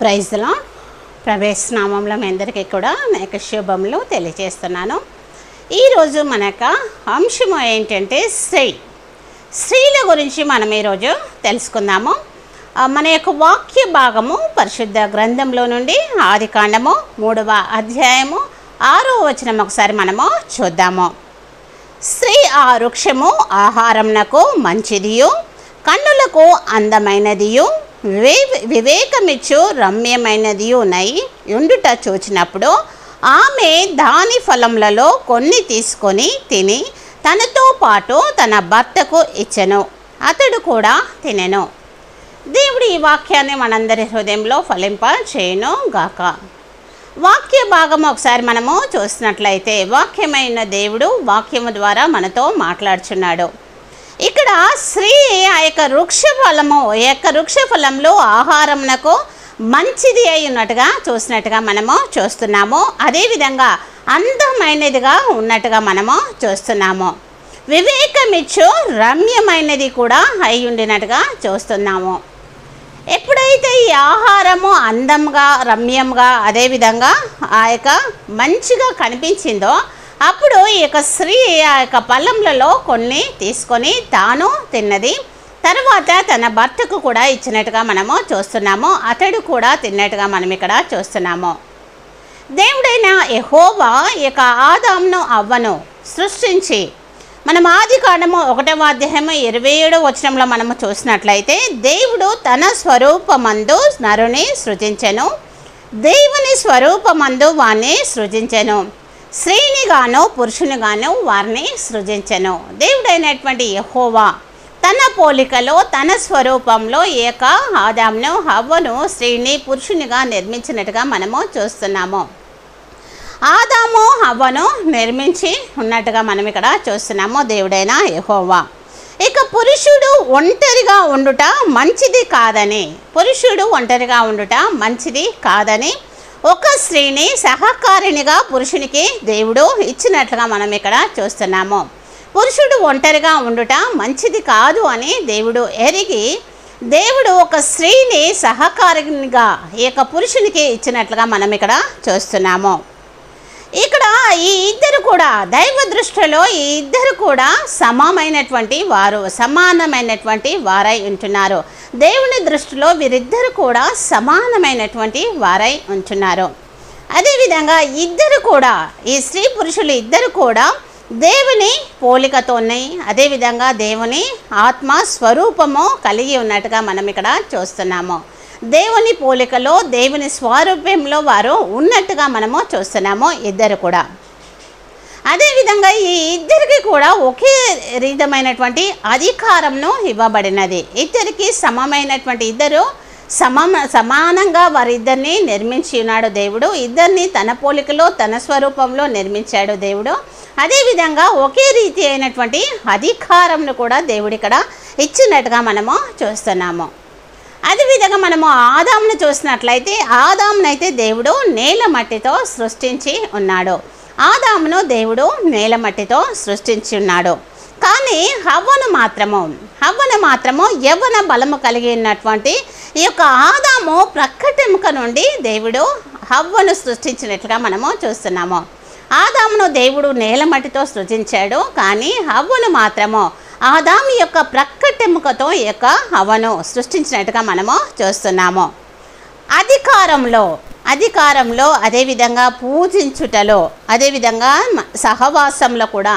Praise the Lord. ప్రవేశనామంలో మీ అందరికీ కూడా నా యొక్క శుభములు తెలియజేస్తున్నాను. ఈరోజు మన యొక్క అంశము ఏంటంటే స్త్రీల గురించి మనం ఈరోజు తెలుసుకుందాము. మన యొక్క వాక్య భాగము పరిశుద్ధ గ్రంథంలో నుండి ఆదికాండము 3వ అధ్యాయము 6వ వచనం ఒకసారి మనము చూద్దాము. స్త్రీ ఆ వృక్షము ఆహారంనకు మంచిదియు, కన్నులకు అందమైనదియు, వివేకమిచ్చు రమ్యమైనదియు నై ఉండుట చూచినప్పుడు ఆమె దాని ఫలములలో కొన్ని తీసుకొని తిని తనతో పాటు తన భర్తకు ఇచ్చెను, అతడు కూడా తినెను. దేవుడు ఈ వాక్యాన్ని మనందరి హృదయంలో ఫలింప చేయను గాక. వాక్య భాగం ఒకసారి మనము చూసినట్లయితే వాక్యమైన దేవుడు వాక్యము ద్వారా మనతో మాట్లాడుచున్నాడు. ఇక్కడ స్త్రీ ఆ యొక్క వృక్ష ఫలంలో ఆహారమునకు మంచిది అయి ఉన్నట్టుగా చూసినట్టుగా మనము చూస్తున్నాము. అదేవిధంగా అందమైనదిగా ఉన్నట్టుగా మనము చూస్తున్నాము. వివేకమిచ్చు రమ్యమైనది కూడా అయి ఉండినట్టుగా చూస్తున్నాము. ఎప్పుడైతే ఈ ఆహారము అందంగా రమ్యంగా అదేవిధంగా ఆ యొక్క మంచిగా కనిపించిందో అప్పుడు ఈ యొక్క స్త్రీ ఆ యొక్క ఫలములలో కొన్ని తీసుకొని తాను తిన్నది, తర్వాత తన భర్తకు కూడా ఇచ్చినట్టుగా మనము చూస్తున్నాము. అతడు కూడా తిన్నట్టుగా మనం ఇక్కడ చూస్తున్నాము. దేవుడైన యెహోవా ఈ యొక్క ఆదామును అవ్వను సృష్టించి మనం ఆదికాండము 1వ అధ్యాయము 27వ వచనంలో మనము చూసినట్లయితే దేవుడు తన స్వరూపమందు నరుని సృజించెను, దేవుని స్వరూపమందు వారిని సృజించెను, స్త్రీనిగాను పురుషునిగాను వారిని సృజించెను. దేవుడైనటువంటి యెహోవా తన పోలికలో తన స్వరూపంలో ఏక ఆదామును హవ్వను స్త్రీని పురుషునిగా నిర్మించినట్టుగా మనము చూస్తున్నాము. ఆదాము హవ్వను నిర్మించి ఉన్నట్టుగా మనం ఇక్కడ చూస్తున్నాము దేవుడైన యెహోవా. ఇక పురుషుడు ఒంటరిగా ఉండుట మంచిది కాదని ఒక స్త్రీని సహకారిణిగా పురుషునికి దేవుడు ఇచ్చినట్లుగా మనం ఇక్కడ చూస్తున్నాము. పురుషుడు ఒంటరిగా ఉండుట మంచిది కాదు అని దేవుడు ఎరిగి దేవుడు ఒక స్త్రీని సహకారినిగా ఈ యొక్క పురుషునికి ఇచ్చినట్లుగా మనం ఇక్కడ చూస్తున్నాము. ఇక్కడ ఈ ఇద్దరు కూడా దైవ దృష్టిలో ఈ ఇద్దరు కూడా సమానమైనటువంటి వారై ఉంటున్నారు. దేవుని దృష్టిలో వీరిద్దరు కూడా సమానమైనటువంటి వారై ఉంటున్నారు. అదేవిధంగా ఇద్దరు కూడా ఈ స్త్రీ పురుషులు ఇద్దరు కూడా దేవుని పోలికతోనే అదేవిధంగా దేవుని ఆత్మ స్వరూపము కలిగి ఉన్నట్టుగా మనం ఇక్కడ చూస్తున్నాము. దేవుని పోలికలో దేవుని స్వరూపంలో వారు ఉన్నట్టుగా మనము చూస్తున్నాము ఇద్దరు కూడా. అదేవిధంగా ఈ ఇద్దరికి కూడా ఒకే విధమైనటువంటి అధికారంను ఇవ్వబడినది. ఇద్దరికి ఇద్దరు సమానంగా వారిద్దరిని నిర్మించి ఉన్నాడు దేవుడు. ఇద్దరిని తన పోలికలో తన స్వరూపంలో నిర్మించాడు దేవుడు. అదేవిధంగా ఒకే రీతి అయినటువంటి అధికారంను కూడా దేవుడు ఇక్కడ ఇచ్చినట్టుగా మనము చూస్తున్నాము. అదేవిధంగా మనము ఆదామును చూసినట్లయితే ఆదామునైతే దేవుడు నేల మట్టితో సృష్టించి ఉన్నాడు. ఆదామును దేవుడు నేల మట్టితో సృష్టించి ఉన్నాడు. కానీ హవ్వను మాత్రము యవ్వన బలము కలిగి ఉన్నటువంటి ఈ యొక్క ఆదాము ప్రక్కటెముక నుండి దేవుడు హవ్వను సృష్టించినట్లుగా మనము చూస్తున్నాము. ఆదామును దేవుడు నేల మట్టితో సృజించాడు, కానీ హవ్వను మాత్రము ఆదాము యొక్క ప్రక్కటెముకతో ఈ యొక్క హవ్వను సృష్టించినట్టుగా మనము చూస్తున్నాము. అధికారంలో అదేవిధంగా పూజించుటలో అదేవిధంగా సహవాసంలో కూడా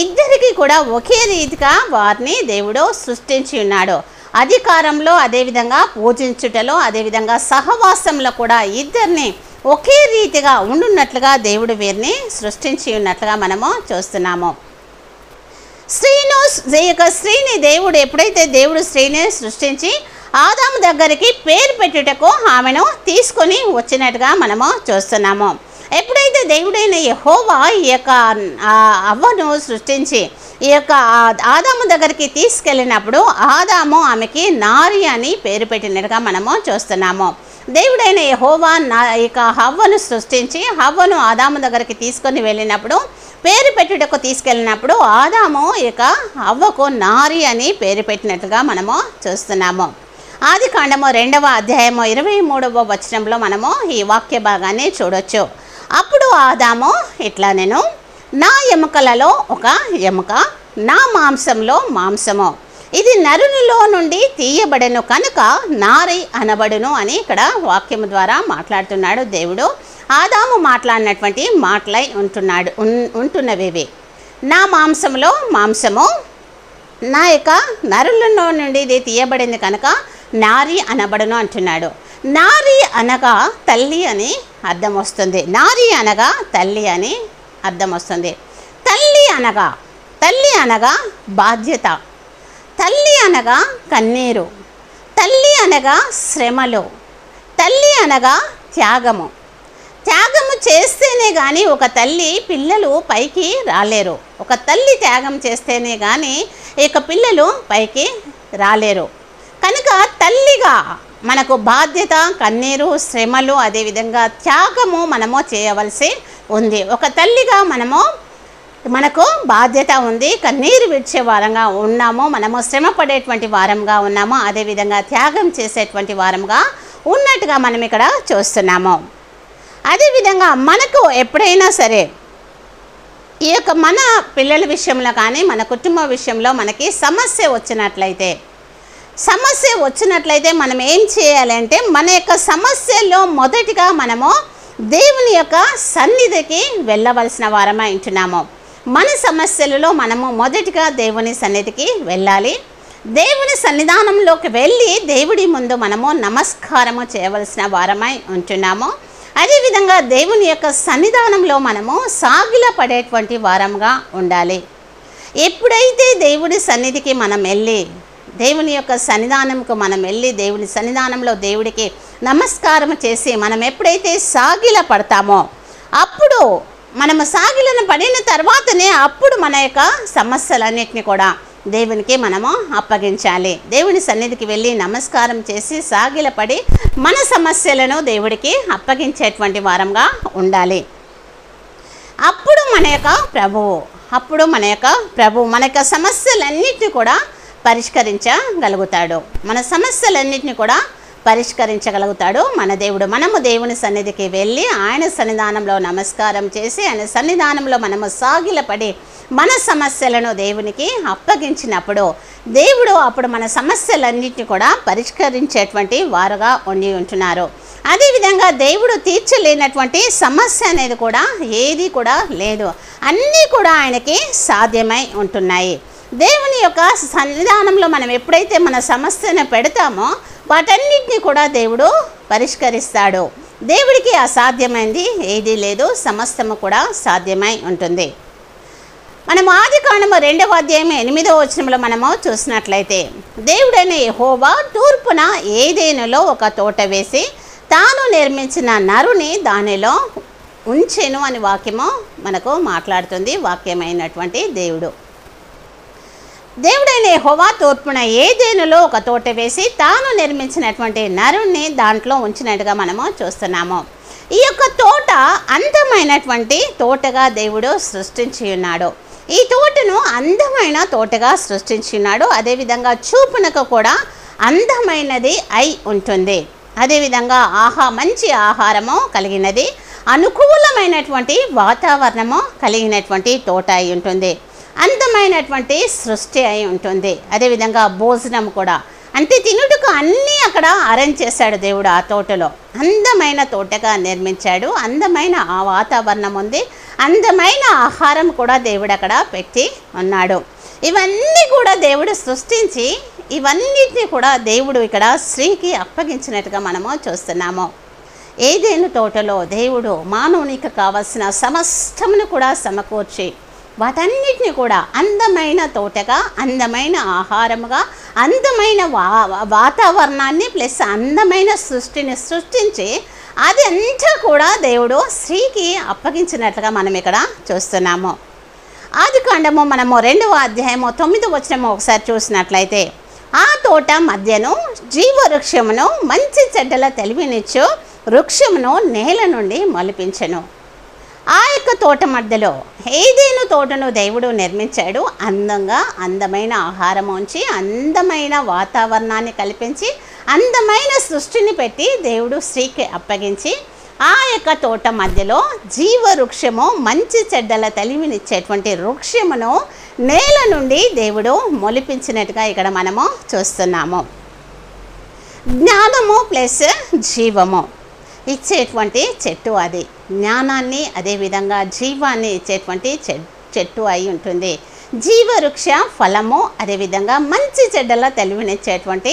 ఇద్దరికి కూడా ఒకే రీతిగా వారిని దేవుడు సృష్టించి ఉన్నాడు. అధికారంలో అదేవిధంగా పూజించుటలో అదేవిధంగా సహవాసంలో కూడా ఇద్దరిని ఒకే రీతిగా ఉండున్నట్లుగా దేవుడు వీరిని సృష్టించి ఉన్నట్లుగా మనము చూస్తున్నాము. స్త్రీని దేవుడు ఎప్పుడైతే దేవుడు స్త్రీని సృష్టించి ఆదాము దగ్గరికి పేరు పెట్టుటకు ఆమెను తీసుకొని వచ్చినట్టుగా మనము చూస్తున్నాము. ఎప్పుడైతే దేవుడైన యెహోవా ఈ యొక్క అవ్వను సృష్టించి ఈ యొక్క ఆదాము దగ్గరికి తీసుకెళ్ళినప్పుడు ఆదాము ఆమెకి నారి అని పేరు పెట్టినట్టుగా మనము చూస్తున్నాము. దేవుడైన యెహోవా ఇక హవ్వను సృష్టించి హవ్వను ఆదాము దగ్గరికి తీసుకొని వెళ్ళినప్పుడు పేరు పెట్టుటకు తీసుకెళ్ళినప్పుడు ఆదాము ఇక హవ్వకు నారి అని పేరు పెట్టినట్టుగా మనము చూస్తున్నాము. ఆదికాండము 2వ అధ్యాయము 23వ వచనంలో మనము ఈ వాక్య భాగాన్ని చూడొచ్చు. అప్పుడు ఆదాము ఇట్లా, నేను నా ఎముకలలో ఒక ఎముక, నా మాంసంలో మాంసము, ఇది నరునిలో నుండి తీయబడెను కనుక నారి అనబడును అని ఇక్కడ వాక్యము ద్వారా మాట్లాడుతున్నాడు దేవుడు. ఆదాము మాట్లాడినటువంటి మాటలై ఉంటున్నవి. నా మాంసంలో మాంసము, నా యొక్క నరులలో నుండి ఇది తీయబడింది కనుక నారి అనబడును అంటున్నాడు. నారి అనగా తల్లి అని అర్థం వస్తుంది. నారి అనగా తల్లి అని అర్థం వస్తుంది. తల్లి అనగా బాధ్యత, తల్లి అనగా కన్నీరు, తల్లి అనగా శ్రమలు, తల్లి అనగా త్యాగము చేస్తేనే కానీ ఒక తల్లి పిల్లలు పైకి రాలేరు. ఒక తల్లి త్యాగం చేస్తేనే కానీ ఇక పిల్లలు పైకి రాలేరు. కనుక తల్లిగా మనకు బాధ్యత, కన్నీరు, శ్రమలు, అదేవిధంగా త్యాగము మనము చేయవలసి ఉంది. ఒక తల్లిగా మనకు బాధ్యత ఉంది. కన్నీరు విడిచే వారంగా ఉన్నాము, మనము శ్రమ పడేటువంటి వారంగా ఉన్నాము, అదేవిధంగా త్యాగం చేసేటువంటి వారంగా ఉన్నట్టుగా మనం ఇక్కడ చూస్తున్నాము. అదేవిధంగా మనకు ఎప్పుడైనా సరే ఈ యొక్క మన పిల్లల విషయంలో కానీ మన కుటుంబ విషయంలో మనకి సమస్య వచ్చినట్లయితే మనం ఏం చేయాలంటే, మన యొక్క సమస్యల్లో మొదటిగా మనము దేవుని యొక్క సన్నిధికి వెళ్ళవలసిన వారమై ఉంటున్నాము. మన సమస్యలలో మనము మొదటిగా దేవుని సన్నిధికి వెళ్ళాలి. దేవుని సన్నిధానంలోకి వెళ్ళి దేవుడి ముందు మనము నమస్కారము చేయవలసిన వారమై ఉంటున్నాము. అదేవిధంగా దేవుని యొక్క సన్నిధానంలో మనము సాగిల పడేటువంటి వారంగా ఉండాలి. ఎప్పుడైతే దేవుడి సన్నిధికి మనం వెళ్ళి, దేవుని యొక్క సన్నిధానంకు మనం వెళ్ళి, దేవుని సన్నిధానంలో దేవుడికి నమస్కారం చేసి మనం ఎప్పుడైతే సాగిల పడతామో, అప్పుడు మనము సాగిలను పడిన తర్వాతనే అప్పుడు మన యొక్క సమస్యలన్నిటిని కూడా దేవునికి మనము అప్పగించాలి. దేవుని సన్నిధికి వెళ్ళి నమస్కారం చేసి సాగిలపడి మన సమస్యలను దేవుడికి అప్పగించేటువంటి వారంగా ఉండాలి. అప్పుడు మన యొక్క ప్రభువు మన యొక్క సమస్యలన్నిటిని కూడా పరిష్కరించగలుగుతాడు. మన దేవుడు. మనము దేవుని సన్నిధికి వెళ్ళి ఆయన సన్నిధానంలో నమస్కారం చేసి ఆయన సన్నిధానంలో మనము సాగిలపడి మన సమస్యలను దేవునికి అప్పగించినప్పుడు దేవుడు అప్పుడు మన సమస్యలన్నింటినీ కూడా పరిష్కరించేటువంటి వారుగా ఉండి ఉంటున్నారు. అదేవిధంగా దేవుడు తీర్చలేనటువంటి సమస్య అనేది కూడా ఏది కూడా లేదు. అన్నీ కూడా ఆయనకి సాధ్యమై ఉంటున్నాయి. దేవుని యొక్క సన్నిధానంలో మనం ఎప్పుడైతే మన సమస్యను పెడతామో వాటన్నిటిని కూడా దేవుడు పరిష్కరిస్తాడు. దేవుడికి అసాధ్యమైంది ఏదీ లేదు, సమస్తము కూడా సాధ్యమై ఉంటుంది. మనం ఆదికాండము 2వ అధ్యాయం 8వ వచనంలో మనము చూసినట్లయితే, దేవుడైన యెహోవా తూర్పున ఏదెనులో ఒక తోట వేసి తాను నిర్మించిన నరుని దానిలో ఉంచెను అని వాక్యము మనకు మాట్లాడుతుంది. వాక్యమైనటువంటి దేవుడైన యెహోవా తూర్పున ఏదెనులో ఒక తోట వేసి తాను నిర్మించినటువంటి నరుణ్ణి దాంట్లో ఉంచినట్టుగా మనము చూస్తున్నాము. ఈ యొక్క తోట అందమైనటువంటి తోటగా దేవుడు సృష్టించి ఉన్నాడు. ఈ తోటను అందమైన తోటగా సృష్టించి ఉన్నాడు. అదేవిధంగా చూపునకు కూడా అందమైనది అయి ఉంటుంది. అదేవిధంగా మంచి ఆహారము కలిగినది, అనుకూలమైనటువంటి వాతావరణము కలిగినటువంటి తోట అయి ఉంటుంది. అందమైనటువంటి సృష్టి అయి ఉంటుంది. అదేవిధంగా భోజనం కూడా, అంటే తినుటకు అన్నీ అక్కడ అరేంజ్ చేశాడు దేవుడు. ఆ తోటలో అందమైన తోటగా నిర్మించాడు. అందమైన ఆ వాతావరణం ఉంది, అందమైన ఆహారం కూడా దేవుడు అక్కడ పెట్టి ఉన్నాడు. ఇవన్నీ కూడా దేవుడు సృష్టించి ఇవన్నిటిని కూడా దేవుడు ఇక్కడ స్త్రీకి అప్పగించినట్టుగా మనము చూస్తున్నాము. ఏదెను తోటలో దేవుడు మానవునికి కావలసిన సమస్తమును కూడా సమకూర్చి వాటన్నిటిని కూడా అందమైన తోటగా, అందమైన ఆహారముగా, అందమైన వాతావరణాన్ని ప్లస్ అందమైన సృష్టిని సృష్టించి అది అంతా కూడా దేవుడు స్త్రీకి అప్పగించినట్లుగా మనం ఇక్కడ చూస్తున్నాము. ఆదికాండము మనము 2వ అధ్యాయము 9వ వచనము ఒకసారి చూసినట్లయితే, ఆ తోట మధ్యను జీవవృక్షమును మంచి చెడ్డల తెలివినిచ్చు వృక్షమును నేల నుండి మొలిపించెను. ఆ యొక్క తోట మధ్యలో ఏదెను తోటను దేవుడు నిర్మించాడు. అందమైన ఆహారం ఉంచి, అందమైన వాతావరణాన్ని కల్పించి, అందమైన సృష్టిని పెట్టి దేవుడు స్త్రీకి అప్పగించి ఆ యొక్క తోట మధ్యలో జీవ వృక్షము, మంచి చెడ్డల తెలివినిచ్చేటువంటి వృక్షమును నేల నుండి దేవుడు మొలిపించినట్టుగా ఇక్కడ మనము చూస్తున్నాము. జ్ఞానము ప్లస్ జీవము ఇచ్చేటువంటి చెట్టు అది. జ్ఞానాన్ని అదేవిధంగా జీవాన్ని ఇచ్చేటువంటి చెట్టు అయి ఉంటుంది. జీవవృక్ష ఫలము అదేవిధంగా మంచి చెడ్డల తెలివినిచ్చేటువంటి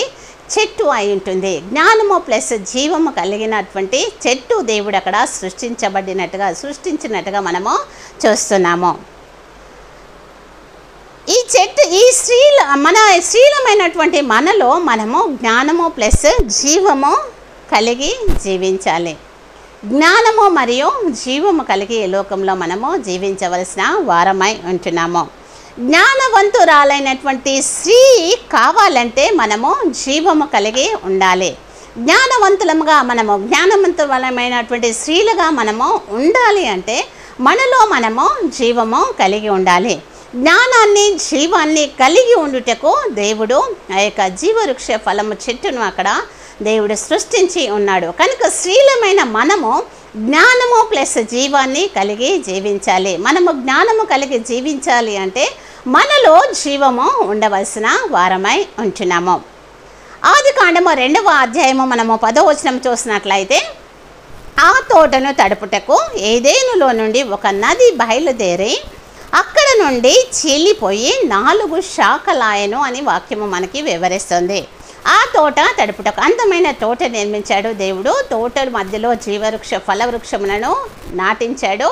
చెట్టు అయి ఉంటుంది. జ్ఞానము ప్లస్ జీవము కలిగినటువంటి చెట్టు దేవుడు అక్కడ సృష్టించినట్టుగా మనము చూస్తున్నాము. ఈ చెట్టు మన స్త్రీలమైనటువంటి మనలో మనము జ్ఞానము ప్లస్ జీవము కలిగి జీవించాలి. జ్ఞానము మరియు జీవము కలిగి ఈ లోకంలో మనము జీవించవలసిన వారమై ఉంటున్నాము. జ్ఞానవంతురాలైనటువంటి స్త్రీ కావాలంటే మనము జీవము కలిగి ఉండాలి. జ్ఞానవంతులమైనటువంటి స్త్రీలుగా మనము ఉండాలి అంటే మనలో మనము జీవము కలిగి ఉండాలి. జ్ఞానాన్ని జీవాన్ని కలిగి ఉండుటకు దేవుడు ఆ యొక్క జీవవృక్ష ఫలము చెట్టును అక్కడ దేవుడు సృష్టించి ఉన్నాడు. కనుక స్త్రీలమైన మనము జ్ఞానము ప్లస్ జీవాన్ని కలిగి జీవించాలి. మనము జ్ఞానము కలిగి జీవించాలి అంటే మనలో జీవము ఉండవలసిన వారమై ఉంటున్నాము. ఆదికాండము 2వ అధ్యాయము మనము 10వ వచనం చూసినట్లయితే, ఆ తోటను తడుపుటకు ఏదేనులో నుండి ఒక నది బయలుదేరి అక్కడ నుండి చీలిపోయి 4 శాఖలాయను అని వాక్యము మనకి వివరిస్తుంది. ఆ తోట తడుపుటకు అందమైన తోట నిర్మించాడు దేవుడు. తోట మధ్యలో జీవవృక్ష ఫలవృక్షములను నాటించాడు.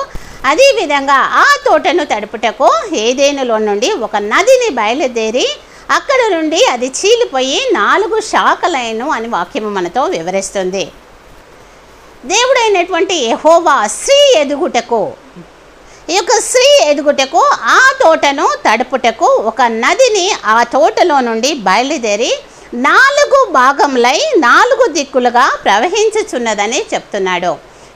అదేవిధంగా ఆ తోటను తడుపుటకు ఏదేనులో నుండి ఒక నదిని బయలుదేరి అక్కడ నుండి అది చీలిపోయి 4 శాఖలైను అని వాక్యము మనతో వివరిస్తుంది. దేవుడైనటువంటి యెహోవా ఈ యొక్క స్త్రీ ఎదుగుటకు ఆ తోటను తడుపుటకు ఒక నదిని ఆ తోటలో నుండి బయలుదేరి 4 భాగములై 4 దిక్కులుగా ప్రవహించుచున్నదని చెప్తున్నాడు.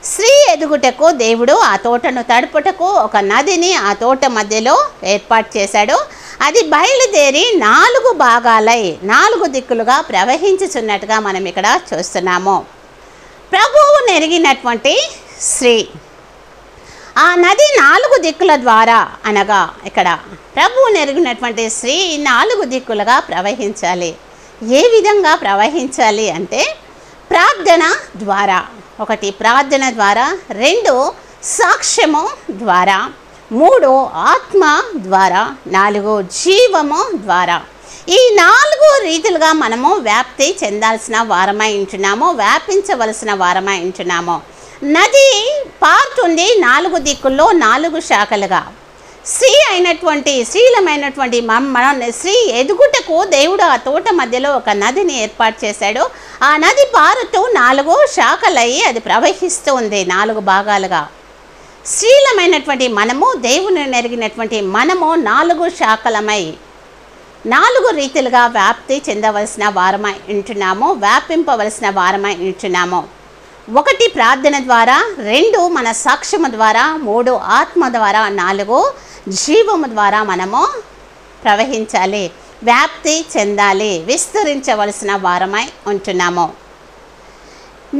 స్త్రీ ఎదుగుటకు దేవుడు ఆ తోటను తడుపుటకు ఒక నదిని ఆ తోట మధ్యలో ఏర్పాటు చేశాడు. అది బయలుదేరి 4 భాగాలై 4 దిక్కులుగా ప్రవహించుచున్నట్టుగా మనం ఇక్కడ చూస్తున్నాము. ప్రభువు నెరిగినటువంటి స్త్రీ ఆ నది 4 దిక్కుల ద్వారా అనగా ఇక్కడ ప్రభువు నెరిగినటువంటి స్త్రీ 4 దిక్కులుగా ప్రవహించాలి. ఏ విధంగా ప్రవహించాలి అంటే ప్రార్థన ద్వారా, 1 ప్రార్థన ద్వారా, 2 సాక్ష్యము ద్వారా, 3 ఆత్మ ద్వారా, 4 జీవము ద్వారా. ఈ 4 రీతిలుగా మనము వ్యాప్తి చెందాల్సిన వారమై ఉంటున్నాము, వ్యాపించవలసిన వారమై ఉంటున్నాము. నది పారుతుంది 4 దిక్కుల్లో 4 శాఖలుగా. స్త్రీలమైనటువంటి మన స్త్రీ ఎదుగుటకు దేవుడు ఆ తోట మధ్యలో ఒక నదిని ఏర్పాటు చేశాడు. ఆ నది పారుతూ 4 శాఖలయ్యి అది ప్రవహిస్తూ ఉంది 4 భాగాలుగా. స్త్రీలమైనటువంటి మనము, దేవుని నెరిగినటువంటి మనము 4 శాఖలమై 4 రీతిలుగా వ్యాప్తి చెందవలసిన వారమై ఉంటున్నాము, వ్యాపింపవలసిన వారమై ఉంటున్నాము. 1 ప్రార్థన ద్వారా, 2 మన సాక్ష్యము ద్వారా, 3 ఆత్మ ద్వారా, 4 జీవము ద్వారా మనము ప్రవహించాలి, వ్యాప్తి చెందాలి, విస్తరించవలసిన వారమై ఉంటున్నాము.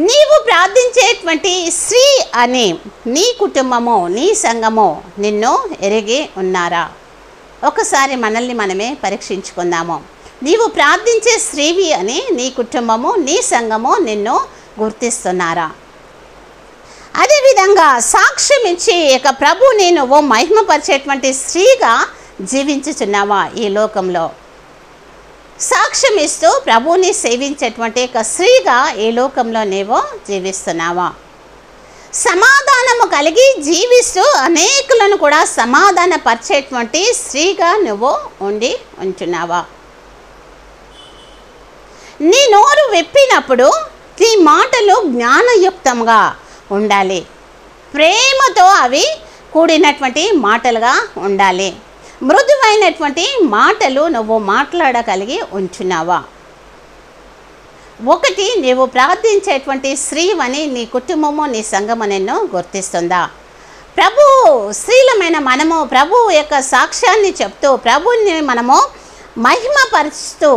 నీవు ప్రార్థించేటువంటి స్త్రీ అని నీ కుటుంబము, నీ సంఘము నిన్ను ఎరిగి ఉన్నారా? ఒకసారి మనల్ని మనమే పరీక్షించుకుందాము. నీవు ప్రార్థించే స్త్రీవి అని నీ కుటుంబము, నీ సంఘము నిన్ను గుర్తిస్తున్నారా? అదేవిధంగా సాక్ష్యం ఇచ్చి ఇక ప్రభుని నువ్వు మహిమపరిచేటువంటి స్త్రీగా జీవించుచున్నావా? ఈ లోకంలో సాక్ష్యం ఇస్తూ ప్రభుని సేవించేటువంటి ఒక స్త్రీగా ఈ లోకంలో నీవు జీవిస్తున్నావా? సమాధానము కలిగి జీవిస్తూ అనేకులను కూడా సమాధానపరిచేటువంటి స్త్రీగా నువ్వు ఉంటున్నావా? నీ నోరు విప్పినప్పుడు నీ మాటలు జ్ఞానయుక్తంగా ఉండాలి, ప్రేమతో అవి కూడినటువంటి మాటలుగా ఉండాలి. మృదువైనటువంటి మాటలు నువ్వు మాట్లాడగలిగి ఉంచున్నావా? 1 నీవు ప్రార్థించేటువంటి స్త్రీవని నీ కుటుంబము, నీ సంఘము నిన్ను గుర్తిస్తుందా? ప్రభు స్త్రీలమైన మనము ప్రభు యొక్క సాక్ష్యాన్ని చెప్తూ ప్రభుని మనము మహిమపరుస్తూ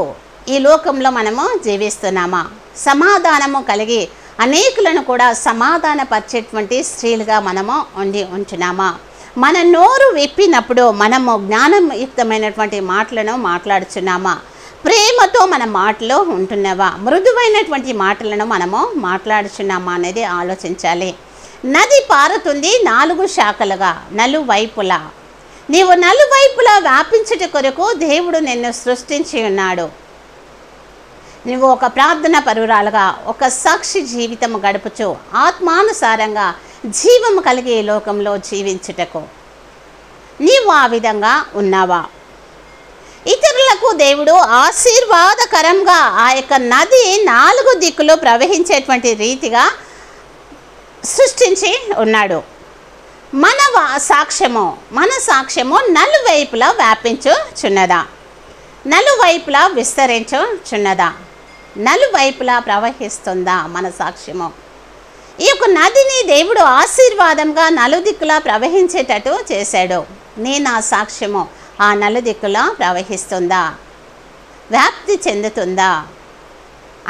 ఈ లోకంలో మనము జీవిస్తున్నామా? సమాధానము కలిగి అనేకులను కూడా సమాధానపరిచేటువంటి స్త్రీలుగా మనము ఉంటున్నామా? మన నోరు విప్పినప్పుడు మనము జ్ఞానయుక్తమైనటువంటి మాటలను మాట్లాడుచున్నామా? ప్రేమతో మన మాటలు ఉంటున్నావా? మృదువైనటువంటి మాటలను మనము మాట్లాడుచున్నామా అనేది ఆలోచించాలి. నది పారుతుంది 4 శాఖలుగా, నలువైపులా. నీవు నలువైపులా వ్యాపించుట కొరకు దేవుడు నిన్ను సృష్టించి ఉన్నాడు. నువ్వు ఒక ప్రార్థన పరురాలుగా, ఒక సాక్షి జీవితం గడుపుచు ఆత్మానుసారంగా జీవము కలిగే లోకంలో జీవించుటకు నీవు ఆ విధంగా ఉన్నావా? ఇతరులకు దేవుడు ఆశీర్వాదకరంగా ఆ యొక్క నది 4 దిక్కులు ప్రవహించేటువంటి రీతిగా సృష్టించి ఉన్నాడు. మన సాక్ష్యము నలువైపులా వ్యాపించుచున్నదా? నలువైపులా విస్తరించుచున్నదా? నలువైపులా ప్రవహిస్తుందా మన సాక్ష్యము? ఈ యొక్క నదిని దేవుడు ఆశీర్వాదంగా నలుదిక్కులా ప్రవహించేటట్టు చేశాడు. నా సాక్ష్యము ఆ నలుదిక్కులా ప్రవహిస్తుందా, వ్యాప్తి చెందుతుందా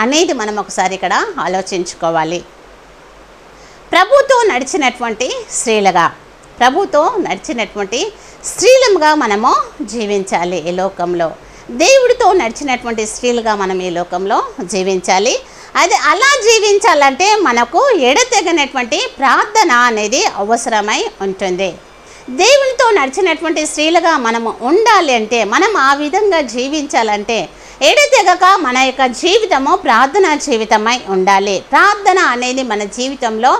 అనేది మనం ఒకసారి ఇక్కడ ఆలోచించుకోవాలి. ప్రభుతో నడిచినటువంటి స్త్రీలుగా మనము జీవించాలి ఈ లోకంలో. దేవుడితో నడిచినటువంటి స్త్రీలుగా మనం ఈ లోకంలో జీవించాలి. అది అలా జీవించాలంటే మనకు ఎడతెగనటువంటి ప్రార్థన అనేది అవసరమై ఉంటుంది. దేవునితో నడిచినటువంటి స్త్రీలుగా మనము ఉండాలి అంటే, మనం ఆ విధంగా జీవించాలంటే ఎడతెగక మన యొక్క జీవితము ప్రార్థనా జీవితమై ఉండాలి. ప్రార్థన అనేది మన జీవితంలో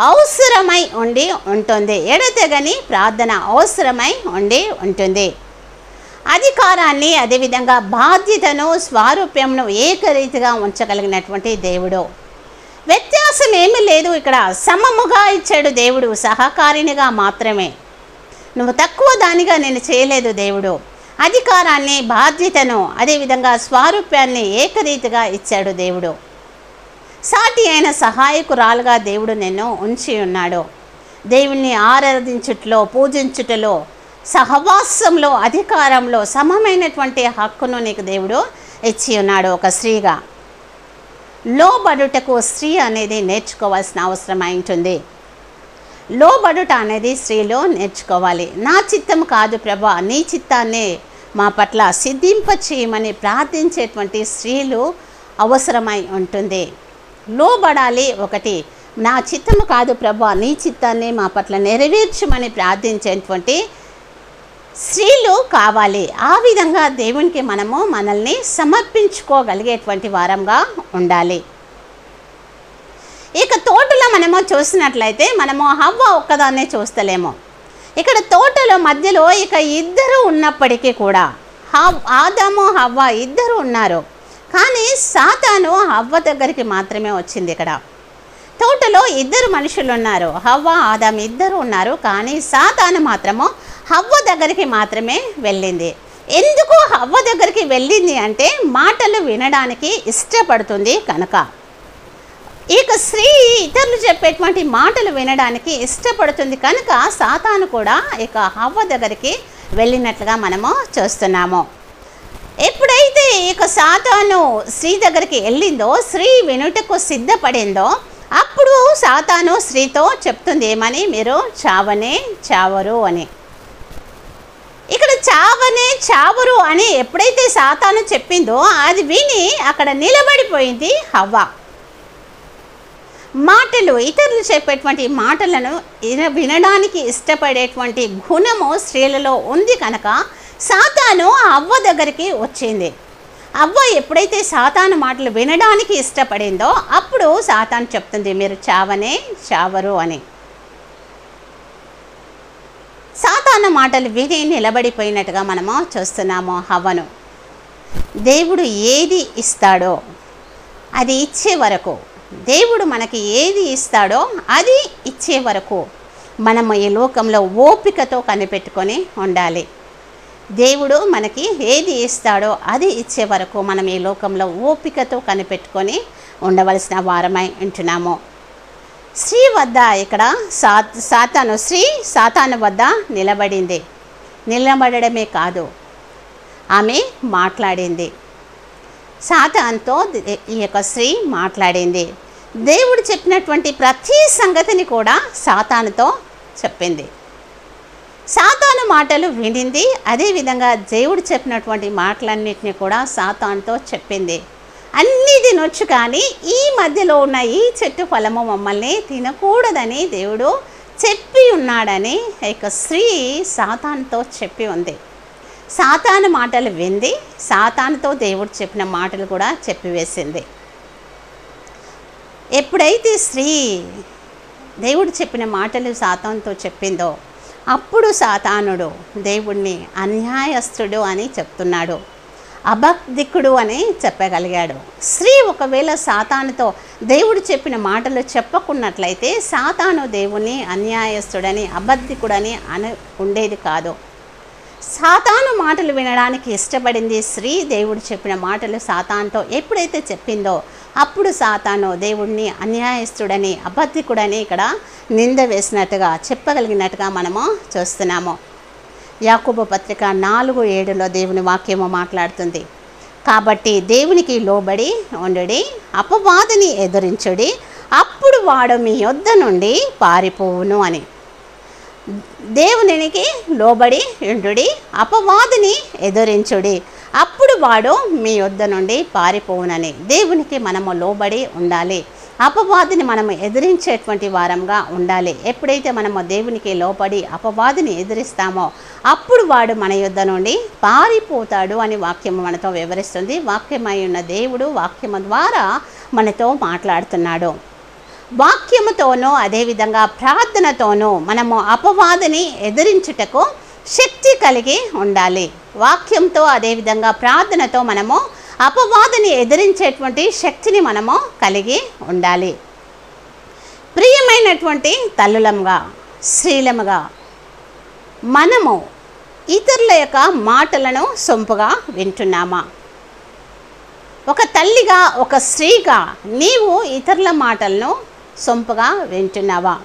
అవసరమై ఉంటుంది. ఎడతెగని ప్రార్థన అవసరమై ఉంటుంది. అధికారాన్ని, అదేవిధంగా బాధ్యతను, స్వారూప్యంను ఏకరీతిగా ఉంచగలిగినటువంటి దేవుడు. వ్యత్యాసం ఏమీ లేదు ఇక్కడ. సమముగా ఇచ్చాడు దేవుడు, సహకారినిగా మాత్రమే. నువ్వు తక్కువ దానిగా నేను చేయలేదు దేవుడు. అధికారాన్ని, బాధ్యతను, అదేవిధంగా స్వారూప్యాన్ని ఏకరీతిగా ఇచ్చాడు దేవుడు. సాటి అయిన సహాయకురాలుగా దేవుడు నిన్ను ఉంచి ఉన్నాడు. దేవుణ్ణి ఆరాధించుటలో, పూజించుటలో, సహవాసంలో, అధికారంలో సమమైనటువంటి హక్కును నీకు దేవుడు ఇచ్చి ఉన్నాడు. ఒక స్త్రీగా లోబడుటకు స్త్రీ అనేది నేర్చుకోవాల్సిన అవసరం ఉంటుంది. లోబడుట అనేది స్త్రీలో నేర్చుకోవాలి. నా చిత్తం కాదు ప్రభా, నీ చిత్తాన్ని మా పట్ల సిద్ధింప చేయమని ప్రార్థించేటువంటి స్త్రీలు అవసరమై ఉంటుంది. లోబడాలి. ఒకటి, నా చిత్తము కాదు ప్రభా, నీ చిత్తాన్ని మా పట్ల నెరవేర్చమని ప్రార్థించేటువంటి స్త్రీలు కావాలి. ఆ విధంగా దేవునికి మనల్ని సమర్పించుకోగలిగేటువంటి వారంగా ఉండాలి. ఇక తోటలో మనము చూసినట్లయితే మనము హవ్వ ఒక్కదాన్నే చూస్తలేము. ఇక్కడ తోటలో మధ్యలో ఇక ఇద్దరు ఉన్నప్పటికీ కూడా, ఆదాము హవ్వ ఇద్దరు ఉన్నారు. కానీ సాతాను హవ్వ దగ్గరికి మాత్రమే వచ్చింది. ఇక్కడ తోటలో ఇద్దరు మనుషులు ఉన్నారు, హవ్వ ఆదాము ఇద్దరు ఉన్నారు. కానీ సాతాను మాత్రము హవ్వ దగ్గరికి మాత్రమే వెళ్ళింది. ఎందుకు హవ్వ దగ్గరికి వెళ్ళింది అంటే, మాటలు వినడానికి ఇష్టపడుతుంది కనుక. ఇక స్త్రీ ఇతరులు చెప్పేటువంటి మాటలు వినడానికి ఇష్టపడుతుంది కనుక సాతాను కూడా ఇక హవ్వ దగ్గరికి వెళ్ళినట్లుగా మనము చూస్తున్నాము. ఎప్పుడైతే ఇక సాతాను స్త్రీ దగ్గరికి వెళ్ళిందో, స్త్రీ వినుటకు సిద్ధపడిందో, అప్పుడు సాతాను స్త్రీతో చెప్తుంది ఏమని, మీరు చావనే చావరు అని. ఇక్కడ చావనే చావరు అని ఎప్పుడైతే సాతాను చెప్పిందో, అది విని అక్కడ నిలబడిపోయింది హవ్వ. మాటలు, ఇతరులు చెప్పేటువంటి మాటలను వినడానికి ఇష్టపడేటువంటి గుణము స్త్రీలలో ఉంది కనుక సాతాను అవ్వ దగ్గరికి వచ్చింది. అవ్వ ఎప్పుడైతే సాతాను మాటలు వినడానికి ఇష్టపడిందో, అప్పుడు సాతాను చెప్తుంది మీరు చావనే చావరు అని. సాతాను మాటలు విని నిలబడిపోయినట్టుగా మనము చూస్తున్నాము హవ్వను. దేవుడు ఏది ఇస్తాడో అది ఇచ్చే వరకు, దేవుడు మనకి ఏది ఇస్తాడో అది ఇచ్చే వరకు మనము ఈ లోకంలో ఓపికతో కనిపెట్టుకొని ఉండాలి. దేవుడు మనకి ఏది ఇస్తాడో అది ఇచ్చే వరకు మనం ఈ లోకంలో ఓపికతో కనిపెట్టుకొని ఉండవలసిన వారమై ఉంటున్నాము. స్త్రీ వద్ద ఇక్కడ సాతాను వద్ద నిలబడింది. నిలబడమే కాదు, ఆమె మాట్లాడింది. సాతానుతో ఈ యొక్క స్త్రీ మాట్లాడింది. దేవుడు చెప్పినటువంటి ప్రతి సంగతిని కూడా సాతానుతో చెప్పింది. సాతాను మాటలు వినింది. అదేవిధంగా దేవుడు చెప్పినటువంటి మాటలన్నింటినీ కూడా సాతానుతో చెప్పింది. అన్నీ తినొచ్చు, కానీ ఈ మధ్యలో ఉన్న ఈ చెట్టు ఫలము మమ్మల్ని తినకూడదని దేవుడు చెప్పి ఉన్నాడని ఇక స్త్రీ సాతానుతో చెప్పి ఉంది. సాతాను మాటలు వింది. సాతానుతో దేవుడు చెప్పిన మాటలు కూడా చెప్పివేసింది. ఎప్పుడైతే స్త్రీ దేవుడు చెప్పిన మాటలు సాతానుతో చెప్పిందో అప్పుడు సాతానుడు దేవుణ్ణి అన్యాయస్తుడు అని చెప్తున్నాడు, అబద్ధికుడు అని చెప్పగలిగాడు. స్త్రీ ఒకవేళ సాతానుతో దేవుడు చెప్పిన మాటలు చెప్పకున్నట్లయితే సాతాను దేవుణ్ణి అన్యాయస్తుడని, అబద్ధికుడని ఉండేది కాదు. సాతాను మాటలు వినడానికి ఇష్టపడింది స్త్రీ. దేవుడు చెప్పిన మాటలు సాతానుతో ఎప్పుడైతే చెప్పిందో అప్పుడు సాతాను దేవుణ్ణి అన్యాయస్తుడని, అబద్ధికుడని ఇక్కడ నింద వేసినట్టుగా చెప్పగలిగినట్టుగా మనము చూస్తున్నాము. యాకోబు పత్రిక 4:7 దేవుని వాక్యము మాట్లాడుతుంది, కాబట్టి దేవునికి లోబడి ఉండుడి, అపవాదిని ఎదురించుడి, అప్పుడు వాడు మీ యొద్ద నుండి పారిపోవును అని. దేవునికి లోబడి ఉండుడి, అపవాదిని ఎదురించుడి, అప్పుడు వాడు మీ యొద్ద నుండి పారిపోవునని. దేవునికి మనము లోబడి ఉండాలి, అపవాదిని మనము ఎదిరించేటువంటి వారంగా ఉండాలి. ఎప్పుడైతే మనము దేవునికి లోబడి అపవాదిని ఎదిరిస్తామో అప్పుడు వాడు మన యొద్ద నుండి పారిపోతాడు అని వాక్యము మనతో వివరిస్తుంది. వాక్యమై ఉన్న దేవుడు వాక్యము ద్వారా మనతో మాట్లాడుతున్నాడు. వాక్యముతోనూ అదేవిధంగా ప్రార్థనతోనూ మనము అపవాదిని ఎదిరించుటకు శక్తి కలిగి ఉండాలి. వాక్యంతో అదేవిధంగా ప్రార్థనతో మనము అపవాదిని ఎదిరించేటువంటి శక్తిని మనము కలిగి ఉండాలి. ప్రియమైనటువంటి తల్లులముగా, స్త్రీలముగా మనము ఇతరుల యొక్క మాటలను సొంపుగా వింటున్నామా? ఒక తల్లిగా, ఒక స్త్రీగా నీవు ఇతరుల మాటలను సొంపుగా వింటున్నావా?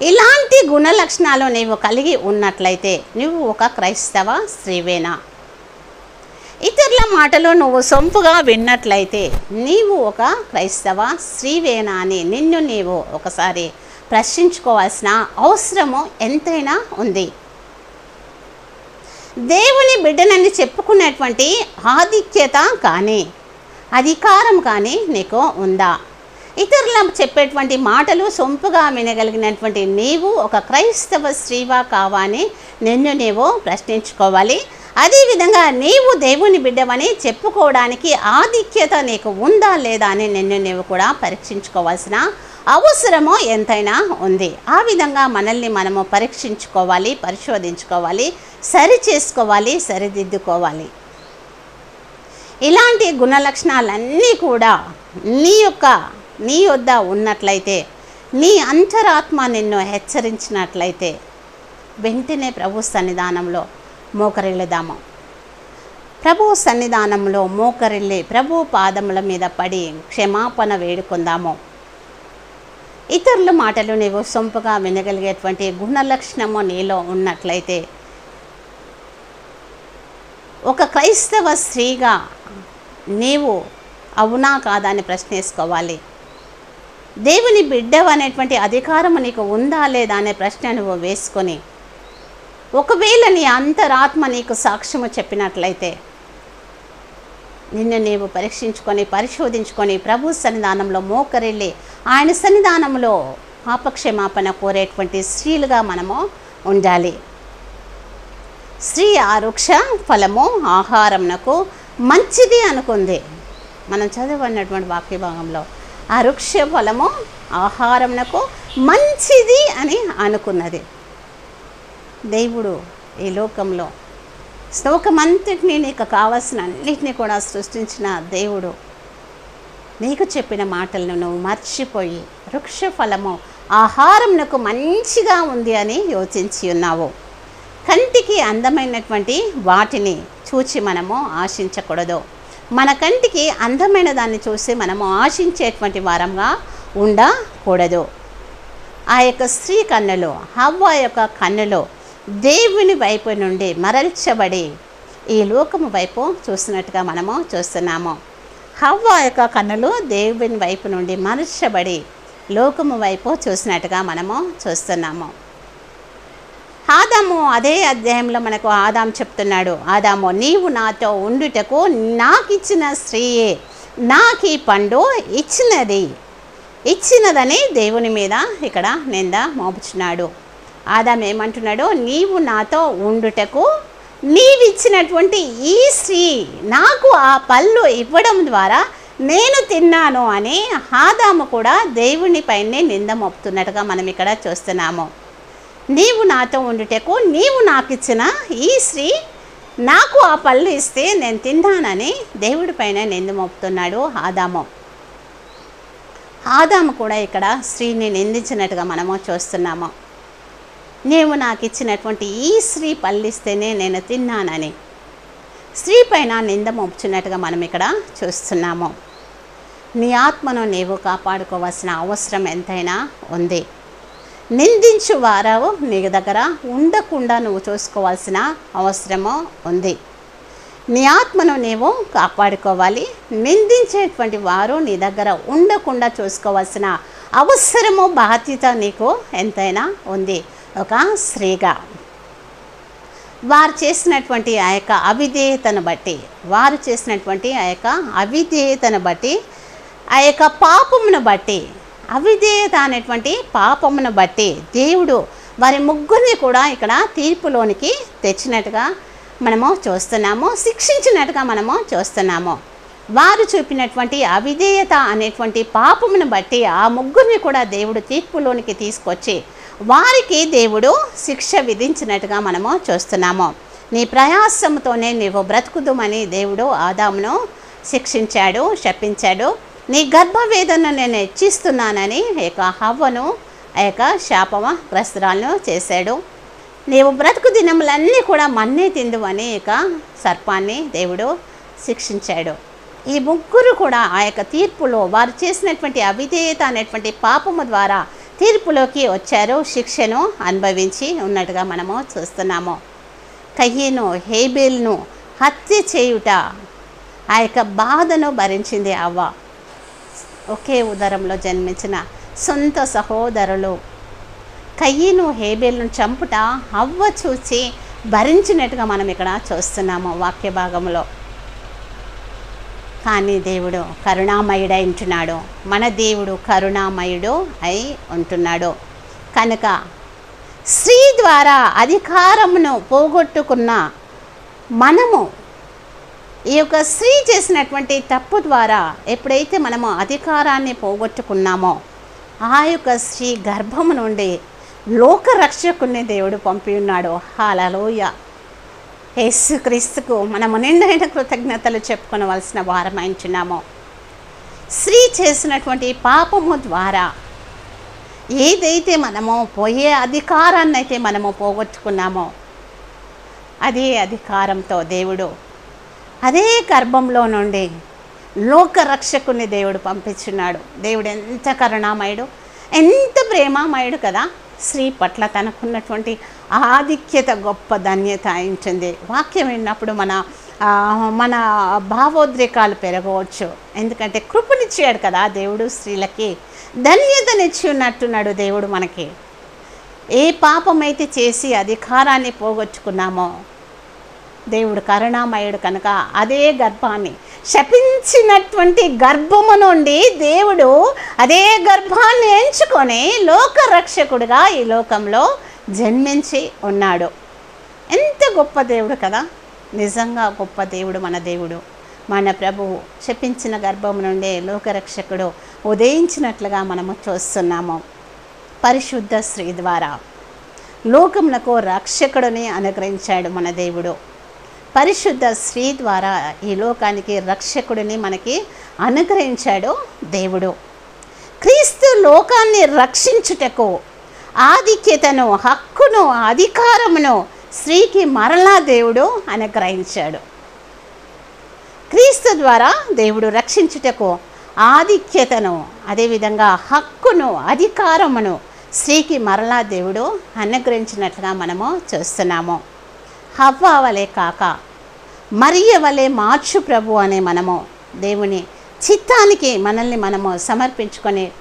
ఇలాంటి గుణ లక్షణాలు నీవు కలిగి ఉన్నట్లయితే నువ్వు ఒక క్రైస్తవ స్త్రీవేనా? ఇతరుల మాటలు నువ్వు సొంపుగా విన్నట్లయితే నీవు ఒక క్రైస్తవ స్త్రీవేనా అని నిన్ను నీవు ఒకసారి ప్రశ్నించుకోవాల్సిన అవసరము ఎంతైనా ఉంది. దేవుని బిడ్డనని చెప్పుకునేటువంటి ఆధిక్యత కానీ అధికారం కానీ నీకు ఉందా? ఇతరుల చెప్పేటువంటి మాటలు సొంపుగా వినగలిగినటువంటి నీవు ఒక క్రైస్తవ స్త్రీవా కావా అని నిన్ను నీవు ప్రశ్నించుకోవాలి. అదేవిధంగా నీవు దేవుని బిడ్డవని చెప్పుకోవడానికి ఆధిక్యత నీకు ఉందా లేదా అని నిన్ను నీవు కూడా పరీక్షించుకోవాల్సిన అవసరము ఎంతైనా ఉంది. ఆ విధంగా మనల్ని మనము పరీక్షించుకోవాలి, పరిశోధించుకోవాలి, సరి చేసుకోవాలి, సరిదిద్దుకోవాలి. ఇలాంటి గుణలక్షణాలన్నీ కూడా నీ యొద్ద ఉన్నట్లయితే, నీ అంతరాత్మ నిన్ను హెచ్చరించినట్లయితే వెంటనే ప్రభు సన్నిధానంలో మోకరిల్లుదాము. ప్రభు సన్నిధానంలో మోకరిల్లి ప్రభు పాదముల మీద పడి క్షమాపణ వేడుకుందాము. ఇతరుల మాటలు నీవు సొంపుగా వినగలిగేటువంటి గుణలక్షణము నీలో ఉన్నట్లయితే ఒక క్రైస్తవ స్త్రీగా నీవు అవునా కాదా అని ప్రశ్నేసుకోవాలి. దేవుని బిడ్డవు అనేటువంటి అధికారము నీకు ఉందా లేదా అనే ప్రశ్న నువ్వు వేసుకొని, ఒకవేళ నీ అంతరాత్మ నీకు సాక్ష్యము చెప్పినట్లయితే నిన్ను నీవు పరీక్షించుకొని పరిశోధించుకొని ప్రభు సన్నిధానంలో మోకరిల్లి ఆయన సన్నిధానంలో పాపక్షమాపణ కోరేటువంటి స్త్రీలుగా మనము ఉండాలి. స్త్రీ ఆ వృక్ష ఫలము ఆహారంనకు మంచిది అనుకుంది. మనం చదవన్నటువంటి వాక్య భాగంలో ఆ వృక్ష ఫలము ఆహారంనకు మంచిది అని అనుకున్నది. దేవుడు ఈ లోకంలో లోకమంతటినీ నీకు కావాల్సిన అన్నిటినీ కూడా సృష్టించిన దేవుడు నీకు చెప్పిన మాటలను నువ్వు మర్చిపోయి వృక్ష ఫలము ఆహారంనకు మంచిగా ఉంది అని యోచించి ఉన్నావు. కంటికి అందమైనటువంటి వాటిని చూచి మనము ఆశించకూడదు. మన కంటికి అందమైన దాన్ని చూసి మనము ఆశించేటువంటి వారంగా ఉండకూడదు. ఆ యొక్క స్త్రీ కన్నులు, హవ్వ యొక్క కన్నులు దేవుని వైపు నుండి మరల్చబడి ఈ లోకము వైపు చూసినట్టుగా మనము చూస్తున్నాము. హవ్వ యొక్క కన్నులు దేవుని వైపు నుండి మరచబడి లోకము వైపు చూసినట్టుగా మనము చూస్తున్నాము. ఆదాము అదే అధ్యాయంలో మనకు ఆదాము చెప్తున్నాడు, ఆదాము నీవు నాతో ఉండుటకు నాకు ఇచ్చిన స్త్రీయే నాకు ఈ పండు ఇచ్చినదని దేవుని మీద ఇక్కడ నింద మోపుచున్నాడు. ఆదాము ఏమంటున్నాడు, నీవు నాతో ఉండుటకు నీవిచ్చినటువంటి ఈ స్త్రీ నాకు ఆ పళ్ళు ఇవ్వడం ద్వారా నేను తిన్నాను అని ఆదాము కూడా దేవుని పైనే నింద మోపుతున్నట్టుగా మనం ఇక్కడ చూస్తున్నాము. నీవు నాతో ఉండుటకు నీవు నాకు ఇచ్చిన ఈ స్త్రీ నాకు ఆ పళ్ళు ఇస్తే నేను తిన్నానని దేవుడి పైన నింద మోపుతున్నాడు ఆదాము. ఆదాము కూడా ఇక్కడ స్త్రీని నిందించినట్టుగా మనము చూస్తున్నాము. నీవు నాకు ఇచ్చినటువంటి ఈ స్త్రీ పళ్ళిస్తేనే నేను తిన్నానని స్త్రీ పైన నింద మోపుచున్నట్టుగా మనం ఇక్కడ చూస్తున్నాము. నీ ఆత్మను నీవు కాపాడుకోవాల్సిన అవసరం ఎంతైనా ఉంది. నిందించు వారు నీ దగ్గర ఉండకుండా నువ్వు చూసుకోవాల్సిన అవసరము ఉంది. నీ ఆత్మను నీవు కాపాడుకోవాలి. నిందించేటువంటి వారు నీ దగ్గర ఉండకుండా చూసుకోవాల్సిన అవసరము బాధ్యత నీకు ఎంతైనా ఉంది. ఒక స్త్రీగా వారు చేసినటువంటి ఆ యొక్క అవిధేయతను బట్టి ఆ యొక్క పాపమును బట్టి అవిధేయత అనేటువంటి పాపమును బట్టి దేవుడు వారి ముగ్గురిని కూడా ఇక్కడ తీర్పులోనికి తెచ్చినట్టుగా మనము చూస్తున్నాము, శిక్షించినట్టుగా మనము చూస్తున్నాము. వారు చూపినటువంటి అవిధేయత అనేటువంటి పాపమును బట్టి ఆ ముగ్గురిని కూడా దేవుడు తీర్పులోనికి తీసుకొచ్చి వారికి దేవుడు శిక్ష విధించినట్టుగా మనము చూస్తున్నాము. నీ ప్రయాసముతోనే నీవు బ్రతుకుదుమని దేవుడు ఆదామును శిక్షించాడు, శపించాడు. నీ గర్భవేదనను నేను హెచ్చిస్తున్నానని ఏక హవ్వను ఆ యొక్క శాపగ్రస్తురాలను చేశాడు. నీవు బ్రతుకు దినములన్నీ కూడా మన్నే తిందువని ఇక సర్పాన్ని దేవుడు శిక్షించాడు. ఈ ముగ్గురు కూడా ఆ యొక్క తీర్పులో వారు చేసినటువంటి అవిధేయత అనేటువంటి పాపము ద్వారా తీర్పులోకి వచ్చారు, శిక్షను అనుభవించి ఉన్నట్టుగా మనము చూస్తున్నాము. కయ్యను హేబేల్ను హత్య చేయుట ఆ యొక్క బాధను భరించింది అవ్వ. ఒకే ఉదరంలో జన్మించిన సొంత సహోదరులు కయ్యను హేబేల్ను చంపుట అవ్వ చూసి భరించినట్టుగా మనం ఇక్కడ చూస్తున్నాము వాక్య భాగంలో. కానీ దేవుడు కరుణామయుడై ఉంటున్నాడు. మన దేవుడు కరుణామయుడు అయి ఉంటున్నాడు. కనుక స్త్రీ ద్వారా అధికారమును పోగొట్టుకున్న మనము ఈ యొక్క స్త్రీ చేసినటువంటి తప్పు ద్వారా ఎప్పుడైతే మనము అధికారాన్ని పోగొట్టుకున్నామో ఆ యొక్క స్త్రీ గర్భము నుండి లోకరక్షకుని దేవుడు పంపి ఉన్నాడు. హల్లెలూయా. యేసుక్రీస్తుకు మనము నిండైన కృతజ్ఞతలు చెప్పుకోవలసిన వారమైంచున్నాము. స్త్రీ చేసినటువంటి పాపము ద్వారా ఏదైతే మనము పోయే అధికారాన్ని అయితే మనము పోగొట్టుకున్నామో అదే అధికారంతో దేవుడు అదే గర్భంలో నుండి లోకరక్షకుని దేవుడు పంపించున్నాడు. దేవుడు ఎంత కరుణామయుడు, ఎంత ప్రేమామయుడు కదా. స్త్రీ పట్ల తనకున్నటువంటి ఆధిక్యత గొప్ప ధన్యత అయించింది. వాక్యం విన్నప్పుడు మన భావోద్రేకాలు పెరగవచ్చు. ఎందుకంటే కృపనిచ్చాడు కదా దేవుడు, స్త్రీలకి ధన్యతనిచ్చి ఉన్నట్టున్నాడు దేవుడు. మనకి ఏ పాపమైతే చేసి అధికారాన్ని పోగొట్టుకున్నామో దేవుడు కరుణామయుడు కనుక అదే గర్భాన్ని శపించినటువంటి గర్భము నుండి దేవుడు అదే గర్భాన్ని ఎంచుకొని లోకరక్షకుడిగా ఈ లోకంలో జన్మించి ఉన్నాడు. ఎంత గొప్ప దేవుడు కదా. నిజంగా గొప్ప దేవుడు మన దేవుడు. మన ప్రభువు శపించిన గర్భం నుండి లోకరక్షకుడు ఉదయించినట్లుగా మనము చూస్తున్నాము. పరిశుద్ధ స్త్రీ ద్వారా లోకమునకు రక్షకుడిని అనుగ్రహించాడు మన దేవుడు. పరిశుద్ధ స్త్రీ ద్వారా ఈ లోకానికి రక్షకుడిని మనకి అనుగ్రహించాడు దేవుడు. క్రీస్తు లోకాన్ని రక్షించుటకు ఆధిక్యతను, హక్కును, అధికారమును స్త్రీకి మరలా దేవుడు అనుగ్రహించాడు. క్రీస్తు ద్వారా దేవుడు రక్షించుటకు ఆధిక్యతను, అదేవిధంగా హక్కును, అధికారమును స్త్రీకి మరలా దేవుడు అనుగ్రహించినట్లుగా మనము చూస్తున్నాము. హవ్వ వలె కాక మరియ వలె మార్చు ప్రభు అనే మనము దేవుని చిత్తానికి మనల్ని మనము సమర్పించుకొని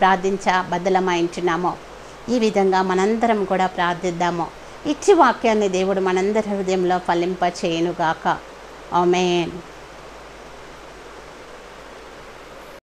బద్దలమైంటున్నాము. ఈ విధంగా మనందరం కూడా ప్రార్థిద్దాము. ఇచ్చి వాక్యాన్ని దేవుడు మనందరి హృదయంలో ఫలింప చేయునుగాక. ఆమేన్.